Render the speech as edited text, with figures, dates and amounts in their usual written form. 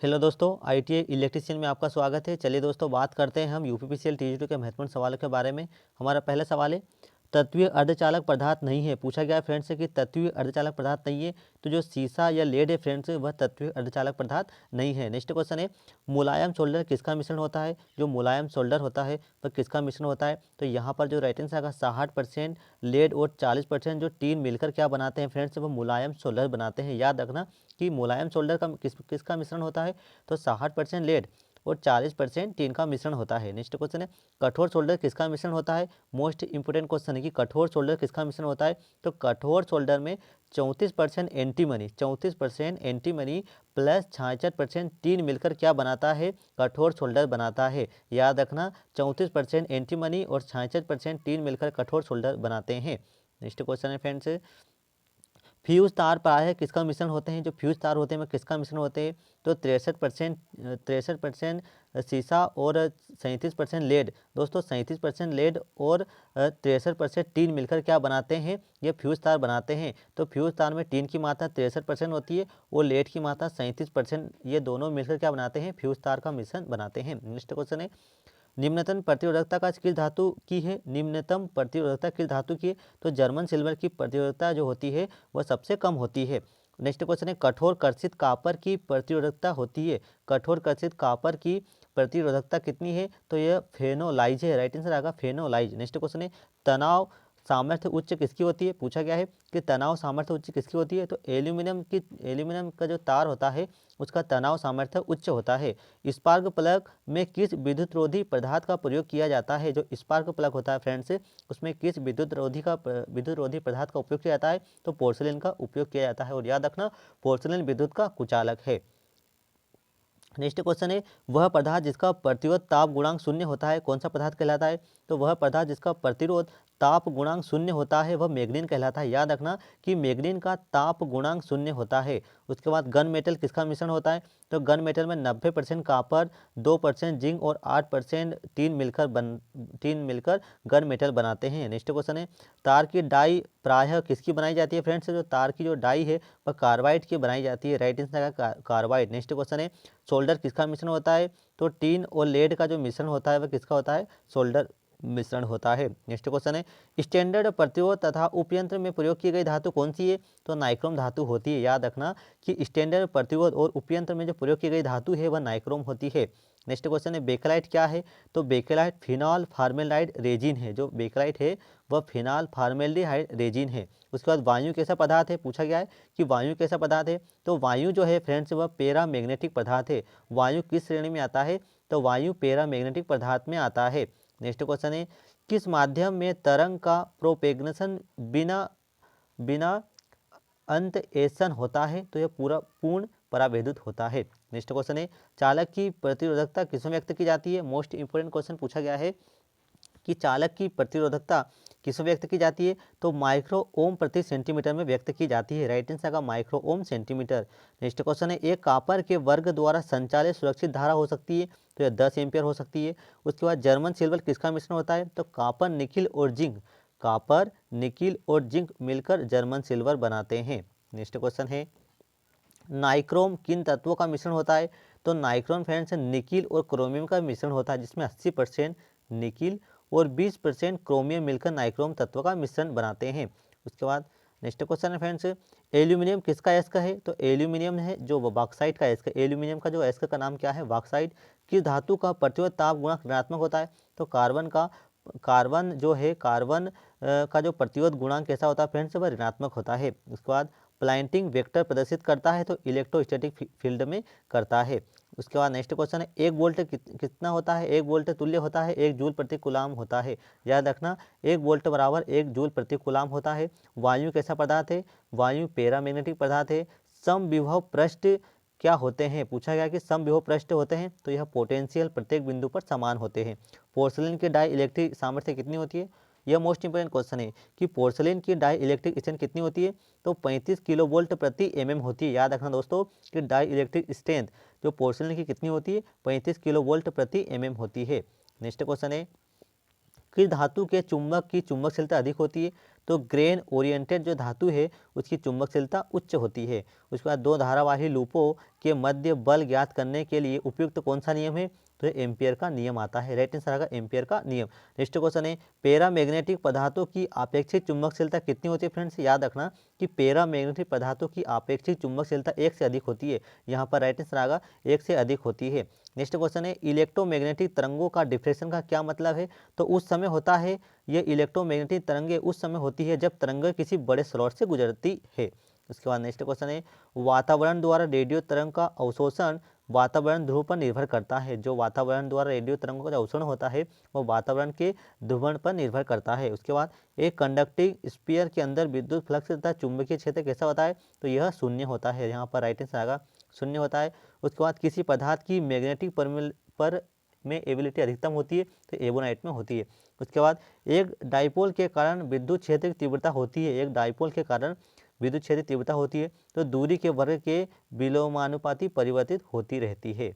Hello दोस्तों, ITI electrician में आपका स्वागत है। चलिए दोस्तों, बात करते हैं हम यूपीपीसीएल टीजी2 के महत्वपूर्ण सवालों के बारे में। हमारा पहला सवाल है, तत्वीय अर्धचालक पदार्थ नहीं है। पूछा गया है फ्रेंड्स से कि तत्वीय अर्धचालक पदार्थ नहीं है, तो जो शीशा या लेड है फ्रेंड्स वह तत्वीय अर्धचालक पदार्थ नहीं है। नेक्स्ट क्वेश्चन है, मुलायम सोल्डर किसका मिश्रण होता है। जो मुलायम सोल्डर होता है वह किसका मिश्रण होता है। तो यहाँ पर जो राइट आंसर आएगा 60% लेड और 40% जो टीन मिलकर क्या बनाते हैं फ्रेंड्स, वो मुलायम सोल्डर बनाते हैं। याद रखना कि मुलायम सोल्डर का किसका मिश्रण होता है, तो 60% लेड और 40% टीन का मिश्रण होता है। नेक्स्ट क्वेश्चन है, कठोर सोल्डर किसका मिश्रण होता है। मोस्ट इंपोर्टेंट क्वेश्चन है कि कठोर सोल्डर किसका मिश्रण होता है। तो कठोर सोल्डर में 34% एंटीमनी 34% एंटीमनी प्लस 66% टीन मिलकर क्या बनाता है, कठोर सोल्डर बनाता है। याद रखना 34% एंटीमनी और 66% टीन मिलकर कठोर सोल्डर बनाते हैं। नेक्स्ट क्वेश्चन है फ्रेंड्स, फ्यूज तार प्रायः किसका मिश्रण होते हैं। जो फ्यूज तार होते हैं वह किसका मिश्रण होते हैं। तो 63% शीशा और 37% लेड। दोस्तों 37% लेड और 63% टीन मिलकर क्या बनाते हैं, ये फ्यूज तार बनाते हैं। तो फ्यूज तार में टीन की मात्रा 63% होती है और लेड की मात्रा 37%। ये दोनों मिलकर क्या बनाते हैं, फ्यूज तार का मिश्रण बनाते हैं। नेक्स्ट क्वेश्चन है, निम्नतम प्रतिरोधकता का किस धातु की है। निम्नतम प्रतिरोधकता किस धातु की है। तो जर्मन सिल्वर की प्रतिरोधकता जो होती है वह सबसे कम होती है। नेक्स्ट क्वेश्चन है, कठोर कर्षित कापर की प्रतिरोधकता होती है। कठोर कर्षित कापर की प्रतिरोधकता कितनी है। तो यह फेनोलाइज है। राइट आंसर आएगा फेनोलाइज। नेक्स्ट क्वेश्चन है, तनाव सामर्थ्य उच्च किसकी होती है। पूछा गया है कि तनाव सामर्थ्य उच्च किसकी होती है। तो एल्यूमिनियम का जो तार होता है उसका तनाव सामर्थ्य उच्च होता है। स्पार्क प्लग में किस विद्युत रोधी पदार्थ का प्रयोग किया जाता है। जो स्पार्क प्लग होता है फ्रेंड्स, उसमें किस विद्युत रोधी पदार्थ का उपयोग किया जाता है। तो पोर्सिलेन का उपयोग किया जाता है। और याद रखना पोर्सिलेन विद्युत का कुचालक है। नेक्स्ट क्वेश्चन है, वह पदार्थ जिसका प्रतिरोध ताप गुणांक शून्य होता है कौन सा पदार्थ कहलाता है। तो वह पदार्थ जिसका प्रतिरोध ताप गुणांक शून्य होता है वह मैग्नीन कहलाता है। याद रखना कि मैग्नीन का ताप गुणांक शून्य होता है। उसके बाद गन मेटल किसका मिश्रण होता है। तो गन मेटल में 90% कापर, 2% जिंक और 8% टीन मिलकर गन मेटल बनाते हैं। नेक्स्ट क्वेश्चन है, तार की डाई प्रायः किसकी बनाई जाती है फ्रेंड्स। जो तार की जो डाई है वह कार्बाइड की बनाई जाती है। राइट आंसर का कार्बाइड। नेक्स्ट क्वेश्चन है, सोल्डर किसका मिश्रण होता है। तो टीन और लेड का जो मिश्रण होता है वह किसका होता है, सोल्डर मिश्रण होता है। नेक्स्ट क्वेश्चन है, स्टैंडर्ड प्रतिरोध तथा उपयंत्र में प्रयोग की गई धातु कौन सी है। तो नाइक्रोम धातु होती है। याद रखना कि स्टैंडर्ड प्रतिरोध और उपयंत्र में जो प्रयोग की गई धातु है वह नाइक्रोम होती है। नेक्स्ट क्वेश्चन है, बेकेलाइट क्या है। तो बेकेलाइट फिनॉल फार्मेल्डिहाइड रेजिन है। जो बेकेलाइट है वह फिनॉल फार्मेल्डिहाइड रेजिन है। उसके बाद वायु कैसा पदार्थ है। पूछा गया है कि वायु कैसा पदार्थ है। तो वायु जो है फ्रेंड्स वह पैरामैग्नेटिक पदार्थ है। वायु किस श्रेणी में आता है। तो वायु पैरामैग्नेटिक पदार्थ में आता है। नेक्स्ट क्वेश्चन है, किस माध्यम में तरंग का प्रोपेगेशन बिना बिना अंतएशन होता है। तो यह पूर्ण परावैद्युत होता है। नेक्स्ट क्वेश्चन है, चालक की प्रतिरोधकता किसमें व्यक्त की जाती है। मोस्ट इंपोर्टेंट क्वेश्चन पूछा गया है कि चालक की प्रतिरोधकता किसमें व्यक्त की जाती है। तो माइक्रो ओम प्रति सेंटीमीटर में व्यक्त की जाती है। राइट आंसर का micro ohm centimetre. Next question है, एक कापर के वर्ग द्वारा संचालित सुरक्षित धारा हो सकती है। तो यह 10 एम्पियर हो सकती है। उसके बाद जर्मन सिल्वर किसका मिश्रण होता है। तो कापर निकिल और जिंक, कापर निकिल और जिंक मिलकर जर्मन सिल्वर बनाते हैं। नेक्स्ट क्वेश्चन है, नाइक्रोम किन तत्वों का मिश्रण होता है। तो नाइक्रोम फ्रेंड्स निकिल और क्रोमियम का मिश्रण होता है, जिसमें 80% निकिल और 20% क्रोमियम मिलकर नाइक्रोम तत्व का मिश्रण बनाते हैं। उसके बाद नेक्स्ट क्वेश्चन है फ्रेंड्स, एल्यूमिनियम किसका एस्क है। तो एल्यूमिनियम है जो बॉक्साइट का एस्क है। एल्यूमिनियम का जो एस्क का नाम क्या है, बॉक्साइट। किस धातु का प्रतिरोध ताप गुणांक ऋणात्मक होता है। तो कार्बन जो है कार्बन का जो प्रतिरोध गुणांक कैसा होता है फ्रेंड्स, वह ऋणात्मक होता है। उसके बाद प्लाइंटिंग वेक्टर प्रदर्शित करता है। तो इलेक्ट्रोस्टैटिक फील्ड में करता है। उसके बाद नेक्स्ट क्वेश्चन है, एक वोल्ट कितना होता है। एक वोल्ट तुल्य होता है 1 जूल प्रति कूलाम होता है। याद रखना 1 वोल्ट बराबर 1 जूल प्रति कूलाम होता है। वायु कैसा पदार्थ है। वायु पैरामैग्नेटिक पदार्थ है। समविभव पृष्ठ क्या होते हैं। पूछा गया कि समविभव पृष्ठ होते हैं। तो यह पोटेंशियल प्रत्येक बिंदु पर समान होते हैं। पोर्सिलेन की डाई इलेक्ट्रिक सामर्थ्य कितनी होती है। यह मोस्ट इंपोर्टेंट क्वेश्चन है कि पोर्सिलेन की डाई इलेक्ट्रिक स्ट्रेंथ कितनी होती है। तो 35 किलो वोल्ट प्रति एमएम होती है। याद रखना दोस्तों कि डाई इलेक्ट्रिक स्ट्रेंथ जो पोर्सिलेन की कितनी होती है, 35 किलो वोल्ट प्रति एमएम होती है। नेक्स्ट क्वेश्चन है, किस धातु के चुंबक की चुंबकशीलता अधिक होती है। तो ग्रेन ओरिएंटेड जो धातु है उसकी चुंबकशीलता उच्च होती है। उसके बाद दो धारावाही लूपों के मध्य बल ज्ञात करने के लिए उपयुक्त कौन सा नियम है, तो एम्पियर का नियम आता है। राइट आंसर आएगा एम्पियर का नियम। नेक्स्ट क्वेश्चन है पैरामैग्नेटिक पदार्थों की आपेक्षिक चुंबकशीलता कितनी होती है। फ्रेंड्स याद रखना कि पैरामैग्नेटिक पदार्थों की आपेक्षिक चुंबकशीलता 1 से अधिक होती है। यहाँ पर राइट आंसर आएगा 1 से अधिक होती है। नेक्स्ट क्वेश्चन है इलेक्ट्रोमैग्नेटिक तरंगों का डिफ्रेक्शन का क्या मतलब है, तो उस समय होता है ये इलेक्ट्रोमैग्नेटिक तरंगे उस समय होती है जब तरंग किसी बड़े स्लॉट से गुजरती है। उसके बाद नेक्स्ट क्वेश्चन है वातावरण द्वारा रेडियो तरंग का अवशोषण वातावरण ध्रुव पर निर्भर करता है। जो वातावरण द्वारा रेडियो तरंगों का अवशोषण होता है वो वातावरण के ध्रुवण पर निर्भर करता है। उसके बाद एक कंडक्टिंग स्फीयर के अंदर विद्युत फ्लक्स तथा चुंबकीय क्षेत्र कैसा होता है, तो यह शून्य होता है। यहाँ पर राइट आंसर आएगा शून्य होता है। उसके बाद किसी पदार्थ की मैग्नेटिक पर में एबिलिटी अधिकतम होती है, तो एबोनाइट में होती है। उसके बाद एक डाइपोल के कारण विद्युत क्षेत्र की तीव्रता होती है। एक डाइपोल के कारण विद्युत क्षेत्र तीव्रता होती है तो दूरी के वर्ग के विलोमानुपाती परिवर्तित होती रहती है।